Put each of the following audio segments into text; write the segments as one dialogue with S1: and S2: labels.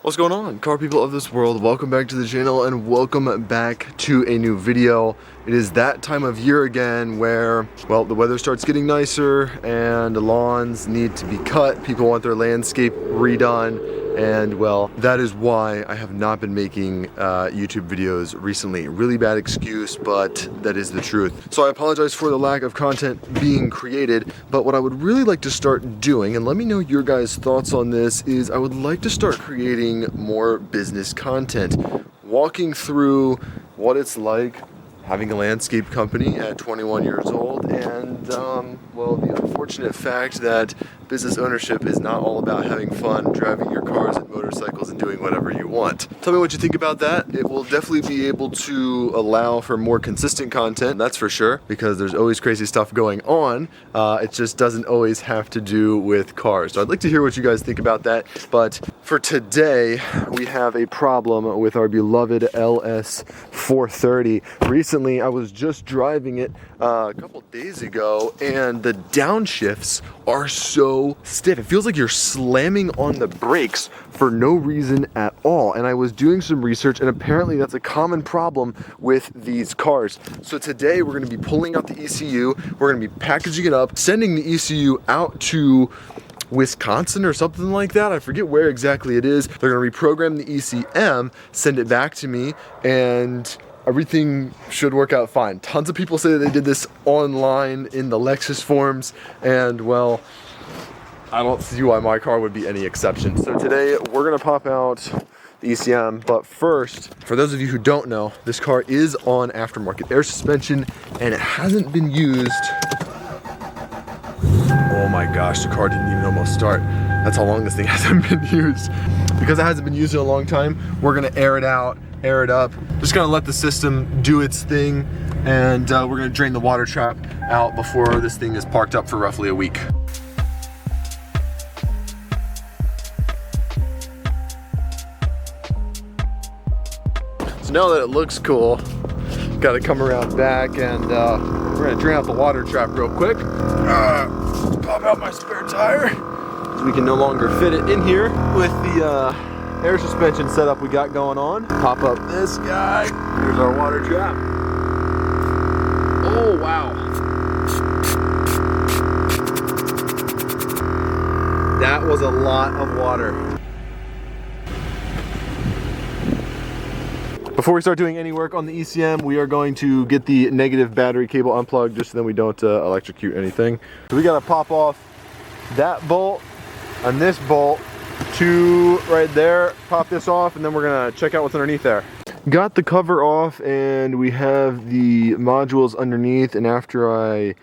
S1: What's going on, car people of this world? Welcome back to the channel and welcome back to a new video. It is that time of year again where, well, the weather starts getting nicer and the lawns need to be cut. People want their landscape redone. And well, that is why I have not been making YouTube videos recently. Really bad excuse, but that is the truth. So I apologize for the lack of content being created, but what I would really like to start doing, and let me know your guys' thoughts on this, is I would like to start creating more business content. Walking through what it's like having a landscape company at 21 years old and, well, the unfortunate fact that business ownership is not all about having fun, driving your cars and motorcycles and doing whatever you want. Tell me what you think about that. It will definitely be able to allow for more consistent content, that's for sure, because there's always crazy stuff going on. It just doesn't always have to do with cars. So I'd like to hear what you guys think about that. But for today, we have a problem with our beloved LS430. Recently, I was just driving it a couple days ago, and the downshifts are so stiff. It feels like you're slamming on the brakes for no reason at all. And I was doing some research, and apparently that's a common problem with these cars. So today we're going to be pulling out the ECU, we're going to be packaging it up, sending the ECU out to Wisconsin or something like that. I forget where exactly it is. They're going to reprogram the ECM, send it back to me, and everything should work out fine. Tons of people say that they did this online in the Lexus forums, and well, I don't see why my car would be any exception. So today we're gonna pop out the ECM, but first, for those of you who don't know, this car is on aftermarket air suspension and it hasn't been used. Oh my gosh, the car didn't even almost start. That's how long this thing hasn't been used. Because it hasn't been used in a long time, we're gonna air it out, air it up. Just gonna let the system do its thing, and we're gonna drain the water trap out before this thing is parked up for roughly a week. So now that it looks cool, gotta come around back and we're gonna drain out the water trap real quick. Pop out my spare tire, because we can no longer fit it in here with the air suspension setup we got going on. Pop up this guy. Here's our water trap. Oh, wow. That was a lot of water. Before we start doing any work on the ECM, we are going to get the negative battery cable unplugged just so then we don't electrocute anything. So we gotta pop off that bolt and this bolt, two right there, pop this off, and then we're gonna check out what's underneath there. Got the cover off and we have the modules underneath, and after I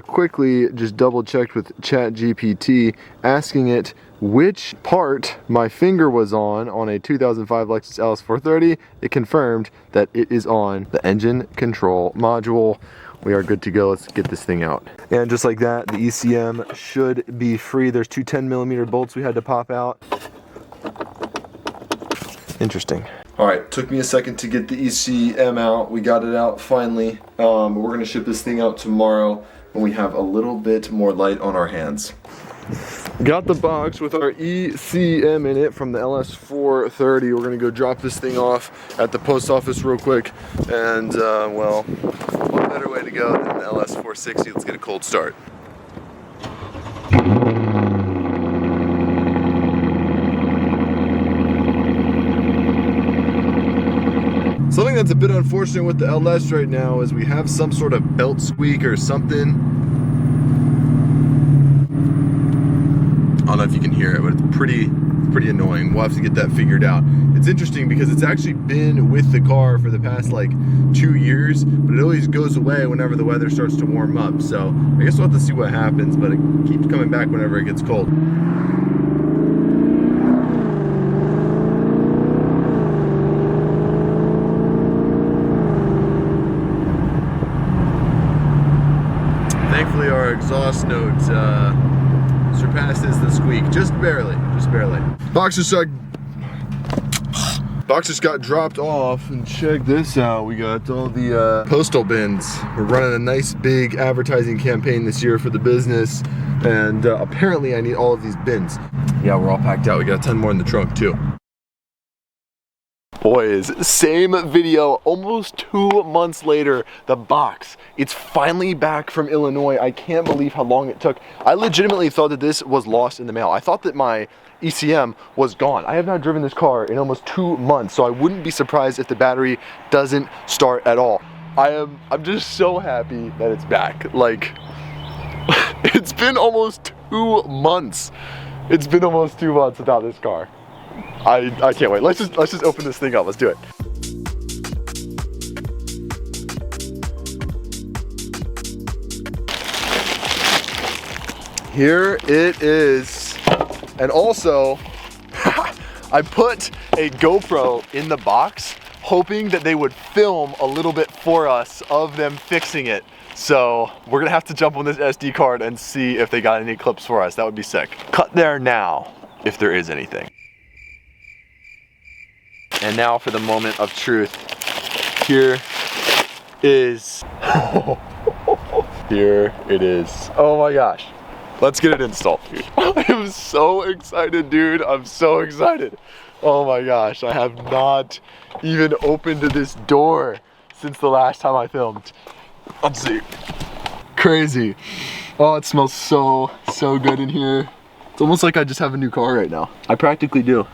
S1: quickly just double checked with ChatGPT, asking it which part my finger was on a 2005 Lexus LS430, it confirmed that it is on the engine control module. We are good to go. Let's get this thing out. And just like that, the ECM should be free. There's two 10mm bolts we had to pop out. Interesting. All right, took me a second to get the ECM out. We got it out finally. We're gonna ship this thing out tomorrow when we have a little bit more light on our hands. Got the box with our ECM in it from the LS430. We're gonna go drop this thing off at the post office real quick. And well, what better way to go than the LS460? Let's get a cold start. Something that's a bit unfortunate with the LS right now is we have some sort of belt squeak or something. I don't know if you can hear it, but it's pretty annoying. We'll have to get that figured out. It's interesting because it's actually been with the car for the past like 2 years, but it always goes away whenever the weather starts to warm up. So I guess we'll have to see what happens, but it keeps coming back whenever it gets cold. Thankfully our exhaust note surpasses the squeak, just barely, just barely. Box just got dropped off, and check this out. We got all the postal bins. We're running a nice big advertising campaign this year for the business, and apparently I need all of these bins. Yeah, we're all packed out. We got 10 more in the trunk too. Boys, same video, almost 2 months later, the box. It's finally back from Illinois. I can't believe how long it took. I legitimately thought that this was lost in the mail. I thought that my ECM was gone. I have not driven this car in almost 2 months, so I wouldn't be surprised if the battery doesn't start at all. I'm just so happy that it's back. Like, it's been almost 2 months. It's been almost 2 months without this car. I can't wait. Let's just open this thing up. Let's do it. Here it is. And also, I put a GoPro in the box, hoping that they would film a little bit for us of them fixing it. So we're gonna have to jump on this SD card and see if they got any clips for us. That would be sick. Cut there now, if there is anything. And now for the moment of truth. Here is, here it is. Oh my gosh. Let's get it installed, dude. I am so excited, dude. I'm so excited. Oh my gosh, I have not even opened this door since the last time I filmed. Let's see. Crazy. Oh, it smells so good in here. It's almost like I just have a new car right now. I practically do.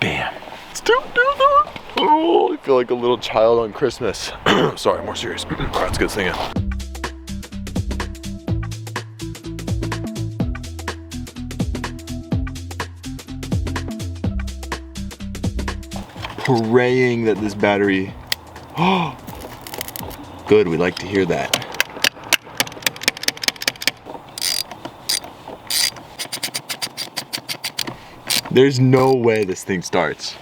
S1: Bam. Let's do that. Oh, I feel like a little child on Christmas. Sorry, more serious. All right, let's get this thing in. Praying that this battery, good, we like to hear that. There's no way this thing starts.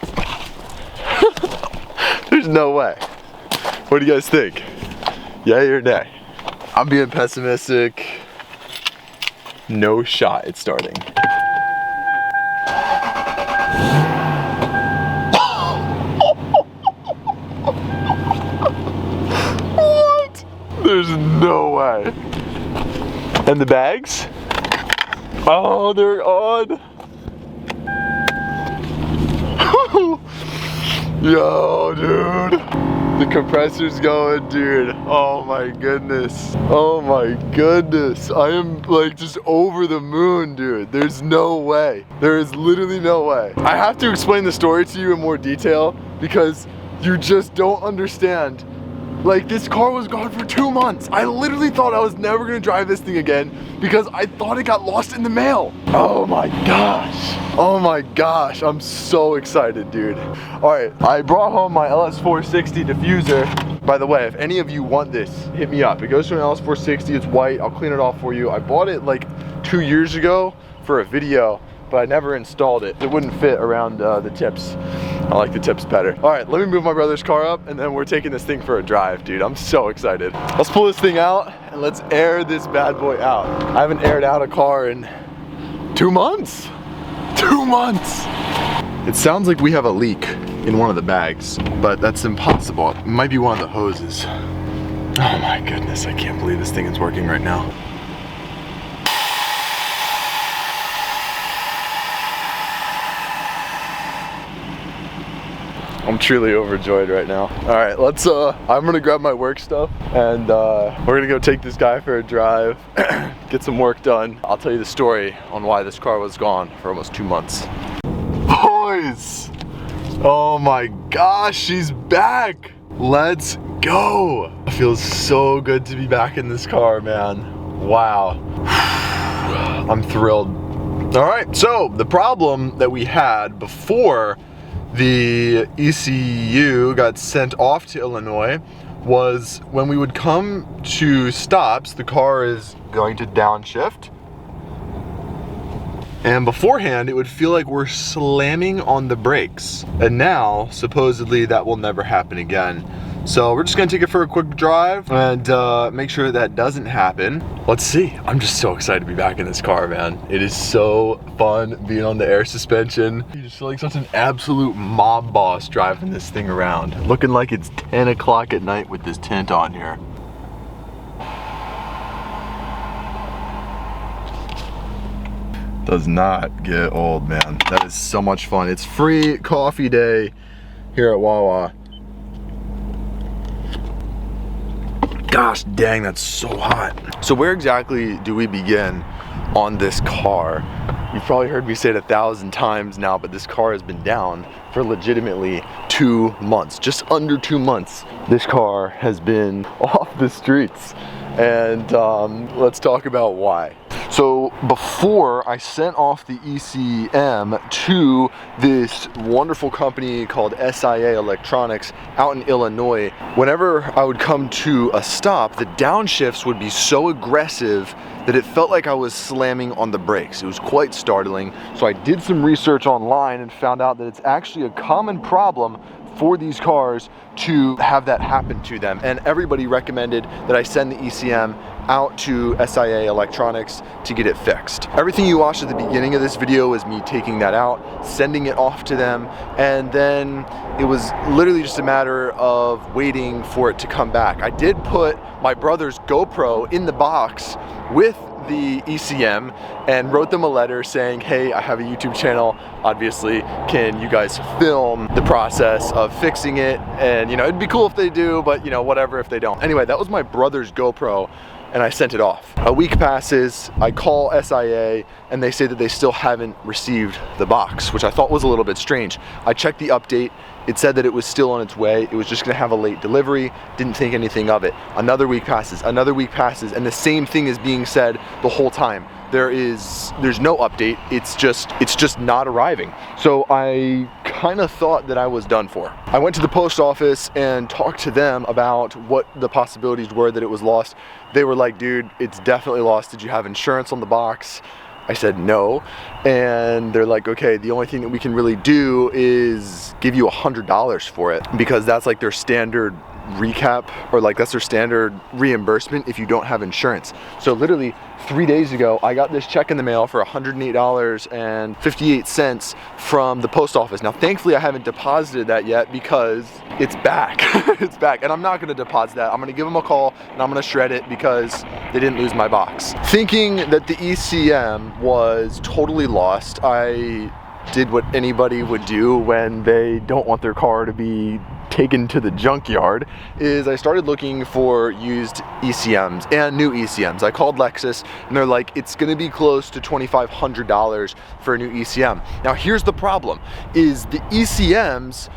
S1: There's no way. What do you guys think? Yay or nay? I'm being pessimistic. No shot it's starting. There's no way. And the bags? Oh, they're on. Yo, dude. The compressor's going, dude. Oh my goodness. Oh my goodness. I am like just over the moon, dude. There's no way. There is literally no way. I have to explain the story to you in more detail because you just don't understand. Like, this car was gone for 2 months. I literally thought I was never gonna drive this thing again because I thought it got lost in the mail. Oh my gosh. Oh my gosh, I'm so excited, dude. All right, I brought home my LS460 diffuser. By the way, if any of you want this, hit me up. It goes to an LS460, it's white, I'll clean it off for you. I bought it like 2 years ago for a video, but I never installed it. It wouldn't fit around the tips. I like the tips better. All right, let me move my brother's car up and then we're taking this thing for a drive, dude. I'm so excited. Let's pull this thing out and let's air this bad boy out. I haven't aired out a car in 2 months. 2 months. It sounds like we have a leak in one of the bags, but that's impossible. It might be one of the hoses. Oh my goodness, I can't believe this thing is working right now. I'm truly overjoyed right now. All right, let's, I'm gonna grab my work stuff and we're gonna go take this guy for a drive, get some work done. I'll tell you the story on why this car was gone for almost 2 months. Boys, oh my gosh, she's back. Let's go. It feels so good to be back in this car, man. Wow, I'm thrilled. All right, so the problem that we had before the ECU got sent off to Illinois was when we would come to stops, the car is going to downshift. And beforehand, it would feel like we're slamming on the brakes. And now, supposedly, that will never happen again. So we're just gonna take it for a quick drive and make sure that doesn't happen. Let's see. I'm just so excited to be back in this car, man. It is so fun being on the air suspension. You just feel like such an absolute mob boss driving this thing around. Looking like it's 10 o'clock at night with this tint on here. Does not get old, man. That is so much fun. It's free coffee day here at Wawa. Gosh dang, that's so hot. So where exactly do we begin on this car? You've probably heard me say it 1,000 times now, but this car has been down for legitimately 2 months, just under 2 months. This car has been off the streets, and let's talk about why. So before I sent off the ECM to this wonderful company called SIA Electronics out in Illinois, whenever I would come to a stop, the downshifts would be so aggressive that it felt like I was slamming on the brakes. It was quite startling. So I did some research online and found out that it's actually a common problem for these cars to have that happen to them. And everybody recommended that I send the ECM out to SIA Electronics to get it fixed. Everything you watched at the beginning of this video is me taking that out, sending it off to them, and then it was literally just a matter of waiting for it to come back. I did put my brother's GoPro in the box with the ECM and wrote them a letter saying, hey, I have a YouTube channel, obviously, can you guys film the process of fixing it? And you know, it'd be cool if they do, but you know, whatever if they don't. Anyway, that was my brother's GoPro, and I sent it off. A week passes, I call SIA, and they say that they still haven't received the box, which I thought was a little bit strange. I checked the update, it said that it was still on its way, it was just gonna have a late delivery, didn't think anything of it. Another week passes, and the same thing is being said the whole time. There's no update, it's just not arriving. So I kind of thought that I was done for. I went to the post office and talked to them about what the possibilities were that it was lost. They were like, dude, it's definitely lost. Did you have insurance on the box? I said no, and they're like, okay, the only thing that we can really do is give you $100 for it, because that's like their standard recap, or like that's their standard reimbursement if you don't have insurance. So literally 3 days ago, I got this check in the mail for $108.58 from the post office. Now, thankfully, I haven't deposited that yet because it's back. It's back, and I'm not gonna deposit that. I'm gonna give them a call and I'm gonna shred it because they didn't lose my box. Thinking that the ECM was totally lost, I did what anybody would do when they don't want their car to be taken to the junkyard, is I started looking for used ECMs and new ECMs. I called Lexus and they're like, it's gonna be close to $2,500 for a new ECM. Now here's the problem, is the ECMs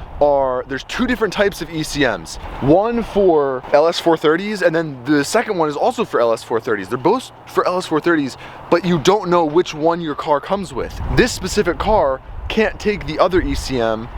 S1: there's two different types of ECMs. One for LS430s, and then the second one is also for LS430s. They're both for LS430s, but you don't know which one your car comes with. This specific car can't take the other ECM,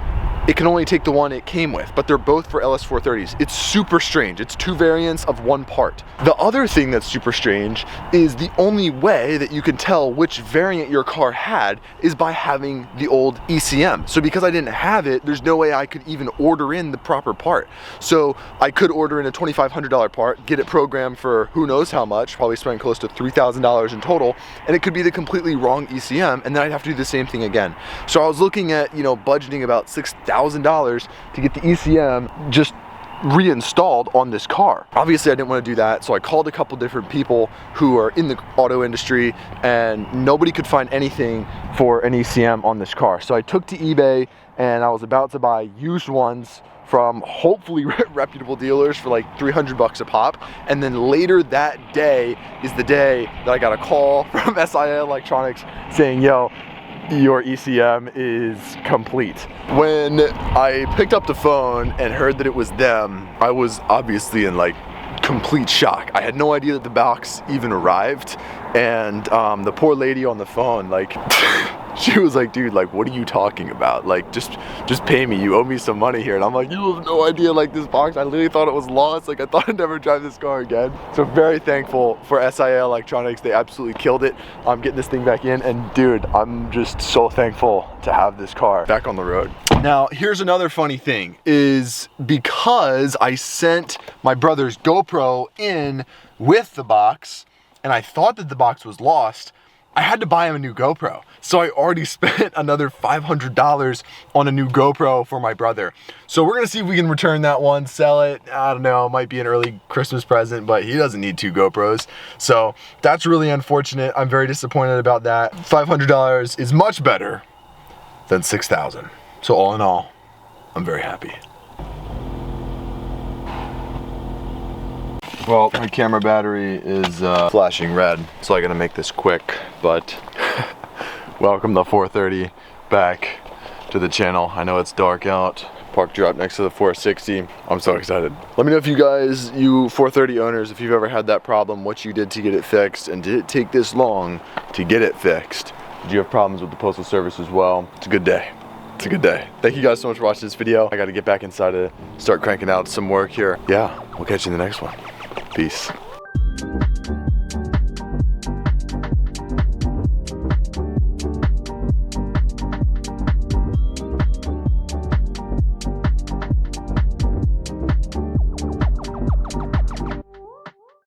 S1: it can only take the one it came with, but they're both for LS430s. It's super strange. It's two variants of one part. The other thing that's super strange is the only way that you can tell which variant your car had is by having the old ECM. So because I didn't have it, there's no way I could even order in the proper part. So I could order in a $2,500 part, get it programmed for who knows how much, probably spend close to $3,000 in total, and it could be the completely wrong ECM, and then I'd have to do the same thing again. So I was looking at, you know, budgeting about $6,000 to get the ECM just reinstalled on this car. Obviously I didn't want to do that, so I called a couple different people who are in the auto industry, and nobody could find anything for an ECM on this car. So I took to eBay and I was about to buy used ones from hopefully reputable dealers for like 300 bucks a pop. And then later that day is the day that I got a call from SIA Electronics saying, yo, your ECM is complete. When I picked up the phone and heard that it was them, I was obviously in like complete shock. I had no idea that the box even arrived, and the poor lady on the phone, like, she was like, dude, like, what are you talking about? Like, just pay me, you owe me some money here. And I'm like, you have no idea, like, this box, I literally thought it was lost. Like, I thought I'd never drive this car again. So very thankful for SIA Electronics. They absolutely killed it. I'm getting this thing back in, and dude, I'm just so thankful to have this car back on the road. Now, here's another funny thing, is because I sent my brother's GoPro in with the box, and I thought that the box was lost, I had to buy him a new GoPro. So I already spent another $500 on a new GoPro for my brother. So we're gonna see if we can return that one, sell it. I don't know, it might be an early Christmas present, but he doesn't need two GoPros. So that's really unfortunate. I'm very disappointed about that. $500 is much better than $6,000. So all in all, I'm very happy. Well, my camera battery is flashing red, so I'm gonna make this quick, but welcome the 430 back to the channel. I know it's dark out. Parked you up next to the 460. I'm so excited. Let me know if you guys, you 430 owners, if you've ever had that problem, what you did to get it fixed, and did it take this long to get it fixed? Did you have problems with the Postal Service as well? It's a good day. It's a good day. Thank you guys so much for watching this video. I gotta get back inside to start cranking out some work here. Yeah, we'll catch you in the next one. Peace.